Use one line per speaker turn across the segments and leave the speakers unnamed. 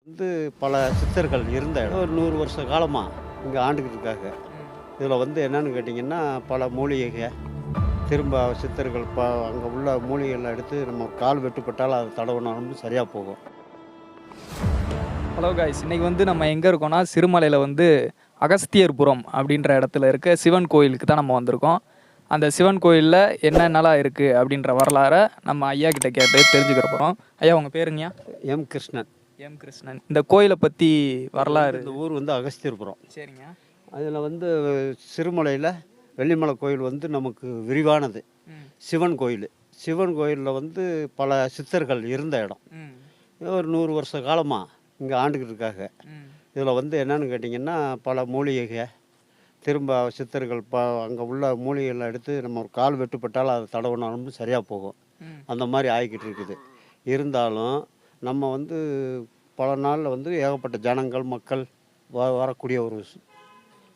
வந்து பல சித்தர்கள் இருந்த இடம். ஒரு 100 வருஷ காலமாக இங்கே ஆண்டுக்கிட்டு இருக்காங்க. இதில் வந்து என்னன்னு கேட்டிங்கன்னா, பல மூலிகைகள் திரும்ப சித்தர்கள் அங்கே உள்ள மூலிகைகளை எடுத்து நம்ம கால் வெட்டுப்பட்டால் அதை தடவினாலும் சரியாக போகும்.
ஹலோ காய்ஸ், இன்னைக்கு வந்து நம்ம எங்கே இருக்கோம்னா சிறுமலையில் வந்து அகஸ்தியர்புரம் அப்படின்ற இடத்துல இருக்க சிவன் கோயிலுக்கு தான் நம்ம வந்திருக்கோம். அந்த சிவன் கோயிலில் என்னென்னலாம் இருக்குது அப்படின்ற வரலாறை நம்ம ஐயா கிட்ட கேட்டு தெரிஞ்சுக்கிற போகிறோம். ஐயா, உங்கள் பேருங்கய்யா?
எம் கிருஷ்ணன்.
எம் கிருஷ்ணன். இந்த கோயிலை பற்றி வரலாறு.
இந்த ஊர் வந்து அகஸ்தியர்புரம்.
சரிங்க.
அதில் வந்து சிறுமலையில் வெள்ளிமலை கோயில் வந்து நமக்கு விரிவானது. சிவன் கோயில். சிவன் கோயிலில் வந்து பல சித்தர்கள் இருந்த இடம். ஒரு 100 வருஷ காலமாக இங்கே ஆண்டுக்கிட்டு இருக்காங்க. இதில் வந்து என்னன்னு கேட்டிங்கன்னா, பல மூலிகைகள் திரும்ப சித்தர்கள் அங்கே உள்ள மூலிகைகளை எடுத்து நம்ம ஒரு கால் வெட்டுப்பட்டால் அதை தடவினாலும் சரியாக போகும். அந்த மாதிரி ஆகிக்கிட்டு இருக்குது. இருந்தாலும் நம்ம வந்து பல நாளில் வந்து ஏகப்பட்ட ஜனங்கள் மக்கள் வரக்கூடிய ஒரு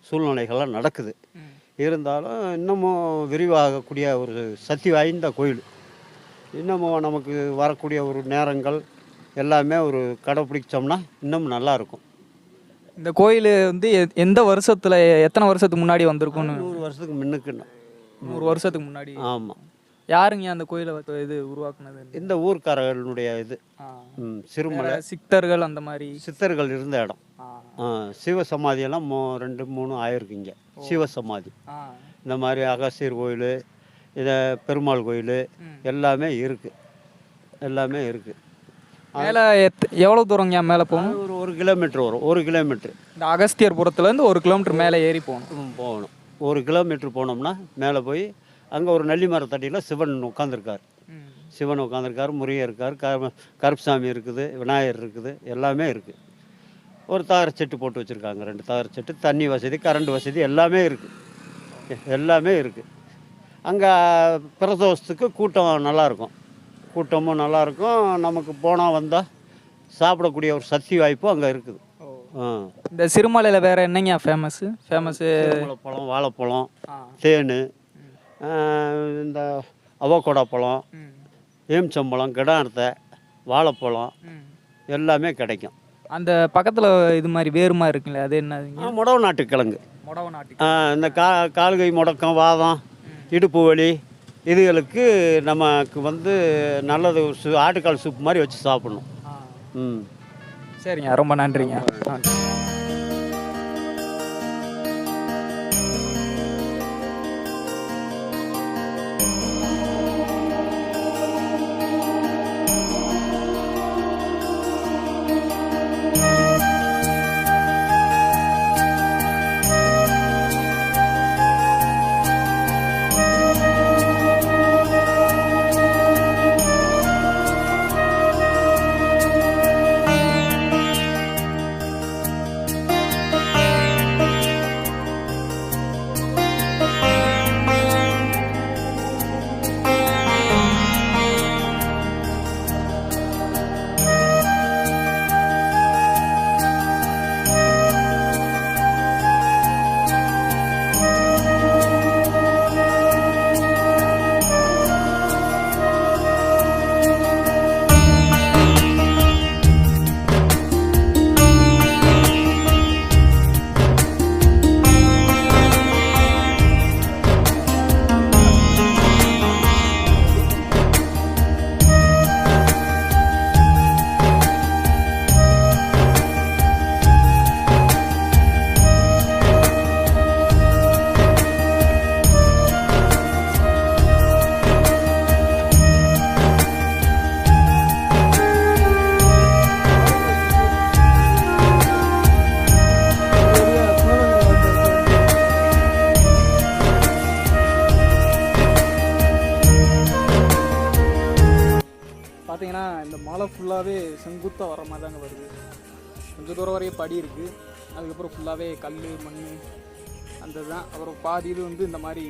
சூழ்நிலைகள்லாம் நடக்குது. இருந்தாலும் இன்னமும் விரிவாகக்கூடிய ஒரு சக்தி வாய்ந்த கோயில். இன்னமும் நமக்கு வரக்கூடிய ஒரு நேரங்கள் எல்லாமே ஒரு கடைப்பிடிச்சோம்னா இன்னும் நல்லாயிருக்கும்.
இந்த கோயில் வந்து எந்த வருஷத்தில், எத்தனை வருஷத்துக்கு முன்னாடி வந்திருக்குன்னு?
100 வருஷத்துக்கு முன்னுக்குன்னு.
100 வருஷத்துக்கு முன்னாடி.
ஆமாம்.
யாருங்க அந்த கோயிலை இது உருவாக்குனது?
இந்த ஊர்க்காரர்களுடைய இது. சிறுமலை
சித்தர்கள் அந்த மாதிரி
சித்தர்கள் இருந்த இடம். சிவசமாதியெல்லாம் 2 3 ஆயிருக்கு இங்கே. சிவசமாதி இந்த மாதிரி அகஸ்தியர் கோயில், இதை பெருமாள் கோயில் எல்லாமே இருக்குது. எல்லாமே இருக்குது.
மேலே எவ்வளோ தூரங்க மேலே போகணும்?
ஒரு கிலோமீட்டர் வரும். 1 கிலோமீட்ரு.
இந்த அகஸ்தியர்புரத்துலேருந்து 1 கிலோமீட்டர் மேலே ஏறி போகணும். 1 கிலோமீட்ரு போனோம்னா மேலே போய் அங்கே ஒரு நெல்லி மரத்தடியில் சிவன் உட்காந்துருக்கார். சிவன் உட்காந்துருக்காரு, முருகன் இருக்கார், கருப்புசாமி இருக்குது, விநாயகர் இருக்குது, எல்லாமே இருக்குது. ஒரு தாவர செட்டு போட்டு வச்சுருக்காங்க. 2 தாவர செட்டு, தண்ணி வசதி, கரண்ட் வசதி எல்லாமே இருக்குது. எல்லாமே இருக்குது. அங்கே பிரதோஷத்துக்கு கூட்டம் நல்லாயிருக்கும். கூட்டமும் நல்லாயிருக்கும். நமக்கு போனால் வந்தால் சாப்பிடக்கூடிய ஒரு சக்தி வாய்ப்பும் அங்கே இருக்குது. இந்த சிறுமலையில் வேறு என்னங்க ஃபேமஸ்ஸு?
பழம், வாழைப்பழம், தேன், இந்த அவகோடா பழம், ஏம்ச்சம்பழம், கிடாரத்தை, வாழைப்பழம் எல்லாமே கிடைக்கும்.
அந்த பக்கத்தில் இது மாதிரி வேறு மாதிரி இருக்குல்ல, அது என்னதுங்க?
முடவ நாட்டு கிழங்கு.
முடவ நாட்டு.
இந்த கால்கை முடக்கம், வாதம், இடுப்பு வலி இதுகளுக்கு நமக்கு வந்து நல்லது. ஆட்டுக்கால் சூப் மாதிரி வச்சு சாப்பிடணும்.
சரிங்க, ரொம்ப நன்றிங்க. பார்த்தீங்கன்னா இந்த மலை ஃபுல்லாகவே செங்குத்தாக வர மாதிரி தாங்க வருது. கொஞ்சம் தூரம் வரையும் படி இருக்குது. அதுக்கப்புறம் ஃபுல்லாகவே கல், மண் அந்த தான். அப்புறம் பாதி இது வந்து இந்த மாதிரி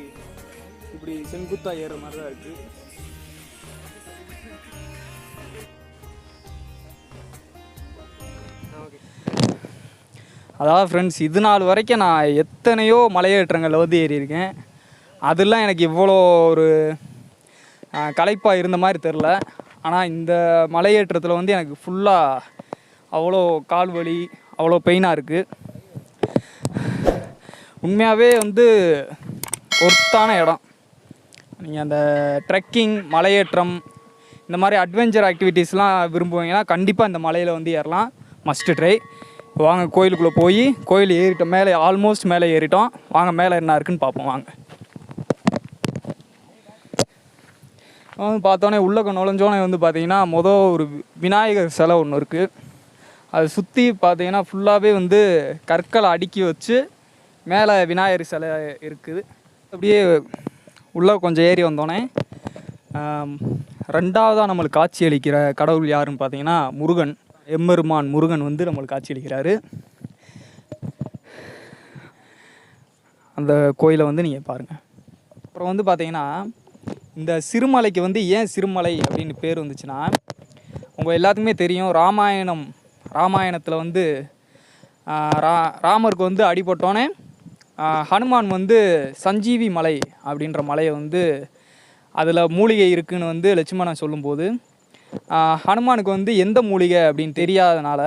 இப்படி செங்குத்தாக ஏறுற மாதிரி தான் இருக்குது. அதாவது ஃப்ரெண்ட்ஸ், இது நாள் வரைக்கும் நான் எத்தனையோ மலையேற்றங்களில் வந்து ஏறியிருக்கேன். அதெல்லாம் எனக்கு இவ்வளோ ஒரு களைப்பாக இருந்த மாதிரி தெரில. ஆனால் இந்த மலையேற்றத்தில் வந்து எனக்கு ஃபுல்லாக அவ்வளோ கால் வலி, அவ்வளோ பெயினாக இருக்குது. உண்மையாகவே வந்து ஒர்த்தான இடம். நீங்கள் அந்த ட்ரெக்கிங், மலையேற்றம், இந்த மாதிரி அட்வென்ச்சர் ஆக்டிவிட்டீஸ்லாம் விரும்புவீங்கன்னா கண்டிப்பாக இந்த மலையில் வந்து ஏறலாம். Must try. வாங்க கோயிலுக்குள்ளே போய் கோயில் ஏறிட்டோம், மேலே ஆல்மோஸ்ட் மேலே ஏறிட்டோம். வாங்க மேலே என்ன இருக்குன்னு பார்ப்போம். வாங்க பார்த்தோன்னே உள்ளே நுழைஞ்சோன்னே வந்து பார்த்தீங்கன்னா ஒரு விநாயகர் சிலை ஒன்று இருக்குது. அது சுற்றி பார்த்தீங்கன்னா ஃபுல்லாகவே வந்து கற்களை அடுக்கி வச்சு மேலே விநாயகர் சிலை இருக்குது. அப்படியே உள்ளே கொஞ்சம் ஏறி வந்தோடனே ரெண்டாவதாக நம்மளுக்கு காட்சி அளிக்கிற கடவுள் யாருன்னு பார்த்தீங்கன்னா முருகன், எம்பெருமான் முருகன் வந்து நம்மளுக்கு காட்சி அளிக்கிறாரு. அந்த கோயிலை வந்து நீங்கள் பாருங்கள். அப்புறம் வந்து பார்த்தீங்கன்னா இந்த சிறுமலைக்கு வந்து ஏன் சிறுமலை அப்படின்னு பேர் வந்துச்சுன்னா, உங்கள் எல்லாத்துக்குமே தெரியும் ராமாயணத்தில் வந்து ராமருக்கு வந்து அடிபட்டோன்னே ஹனுமான் வந்து சஞ்சீவி மலை அப்படின்ற மலையை வந்து அதில் மூலிகை இருக்குதுன்னு வந்து லட்சுமணன் சொல்லும்போது, ஹனுமானுக்கு வந்து எந்த மூலிகை அப்படின்னு தெரியாதனால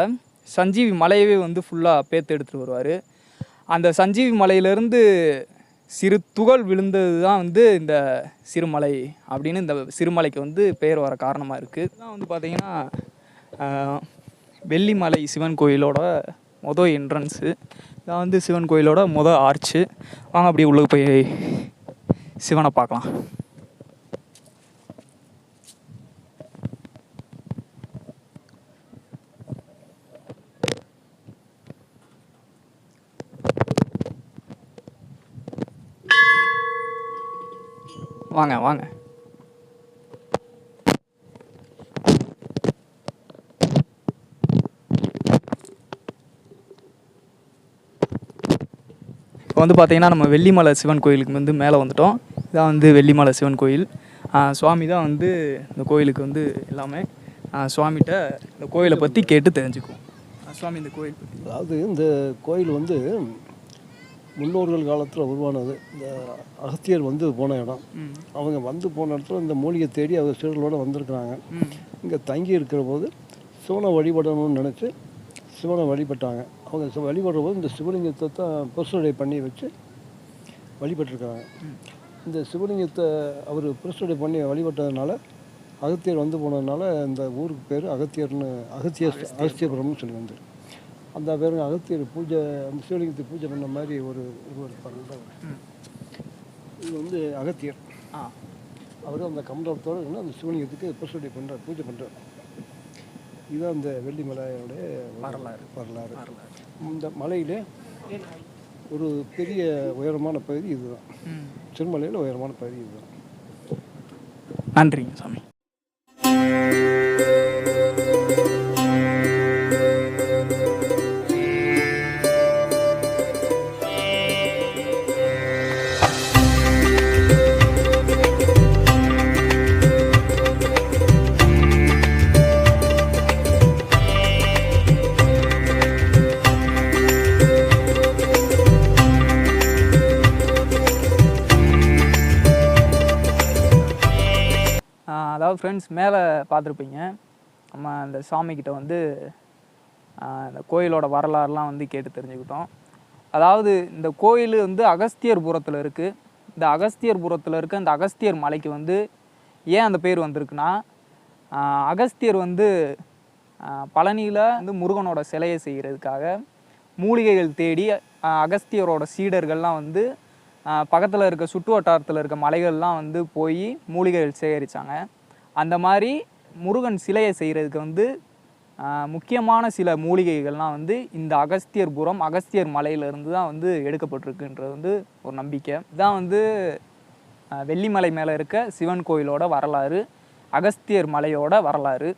சஞ்சீவி மலையவே வந்து ஃபுல்லாக பேத்து எடுத்துகிட்டு வருவார். அந்த சஞ்சீவி மலையிலேருந்து சிறு துகள் விழுந்தது தான் வந்து இந்த சிறுமலை அப்படின்னு இந்த சிறுமலைக்கு வந்து பெயர் வர காரணமாக இருக்குது. இதுதான் வந்து பார்த்திங்கன்னா வெள்ளிமலை சிவன் கோயிலோட என்ட்ரன்ஸு. இதான் வந்து சிவன் கோயிலோட ஆர்ச்சு. வாங்க அப்படியே உள்ளே போய் சிவனை பார்க்கலாம். வாங்க வாங்க. இப்போ வந்து பார்த்திங்கன்னா நம்ம வெள்ளிமலை சிவன் கோயிலுக்கு வந்து மேலே வந்துட்டோம். இதான் வந்து வெள்ளிமலை சிவன் கோயில். சுவாமி தான் வந்து இந்த கோயிலுக்கு வந்து எல்லாமே. சுவாமிகிட்ட இந்த கோயிலை பற்றி கேட்டு தெரிஞ்சுக்குவோம். சுவாமி, இந்த கோயில் பற்றி.
அதாவது இந்த கோயில் வந்து முன்னோர்கள் காலத்தில் உருவானது. இந்த அகத்தியர் வந்து போன இடம். அவங்க வந்து போன இடத்துல இந்த மூலிகை தேடி அவங்க சீடர்களோடு வந்திருக்கிறாங்க. இங்கே தங்கி இருக்கிற போது சிவனை வழிபடணும்னு நினச்சி சிவனை வழிபட்டாங்க. அவங்க வழிபடுற போது இந்த சிவலிங்கத்தை தான் பிரசுடை பண்ணி வச்சு வழிபட்டுருக்காங்க. இந்த சிவலிங்கத்தை அவர் பிரசுடை பண்ணி வழிபட்டதுனால அகத்தியர் வந்து போனதுனால இந்த ஊருக்கு பேர் அகஸ்தியபுரம்னு சொல்லி வந்து அந்த பேருங்க அகத்தியர் பூஜை, அந்த சிவலிங்கத்தை பூஜை பண்ண மாதிரி ஒரு இருப்பாங்க. இது வந்து அகத்தியர். அவர் அந்த கமண்டலத்தோடு அந்த சிவலிங்கத்துக்கு பிரசுடை பண்ணுறார், பூஜை பண்ணுறார். இதுதான் இந்த வெள்ளிமலையோடைய வரலாறு. இந்த மலையிலே ஒரு பெரிய உயரமான பகுதி இதுதான். சிறுமலையில் உயரமான பகுதி இதுதான்.
நன்றிங்க சாமி. அதாவது ஃப்ரெண்ட்ஸ், மேலே பார்த்துருப்பீங்க நம்ம அந்த சாமிக்கிட்ட வந்து இந்த கோயிலோட வரலாறுலாம் வந்து கேட்டு தெரிஞ்சுக்கிட்டோம். அதாவது இந்த கோயில் வந்து அகஸ்தியர்புரத்தில் இருக்குது. இந்த அகஸ்தியர்புரத்தில் இருக்க இந்த அகஸ்தியர் மலைக்கு வந்து ஏன் அந்த பேர் வந்திருக்குன்னா, அகஸ்தியர் வந்து பழனியில் வந்து முருகனோட சிலையை செய்கிறதுக்காக மூலிகைகள் தேடி அகஸ்தியரோட சீடர்கள்லாம் வந்து பக்கத்தில் இருக்க சுற்று வட்டாரத்தில் இருக்க மலைகள்லாம் வந்து போய் மூலிகைகள் சேகரித்தாங்க. அந்த மாதிரி முருகன் சிலையை செய்கிறதுக்கு வந்து முக்கியமான சில மூலிகைகள்லாம் வந்து இந்த அகஸ்தியர் மலையிலேருந்து தான் வந்து எடுக்கப்பட்டிருக்குன்றது வந்து ஒரு நம்பிக்கை. இதான் வந்து வெள்ளிமலை மேலே இருக்க சிவன் கோயிலோட வரலாறு, அகஸ்தியர் மலையோட வரலாறு.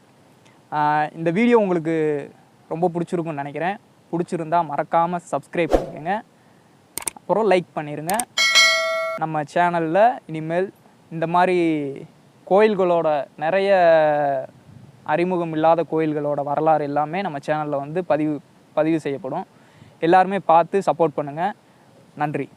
இந்த வீடியோ உங்களுக்கு ரொம்ப பிடிச்சிருக்குன்னு நினைக்கிறேன். பிடிச்சிருந்தா மறக்காமல் சப்ஸ்கிரைப் பண்ணிக்கோங்க, அப்புறம் லைக் பண்ணிடுங்க. நம்ம சேனலில் இனிமேல் இந்த மாதிரி கோயில்களோட நிறைய அறிமுகம் இல்லாத கோயில்களோட வரலாறு எல்லாமே நம்ம சேனலில் வந்து பதிவு செய்யப்படும். எல்லாருமே பார்த்து சப்போர்ட் பண்ணுங்கள். நன்றி.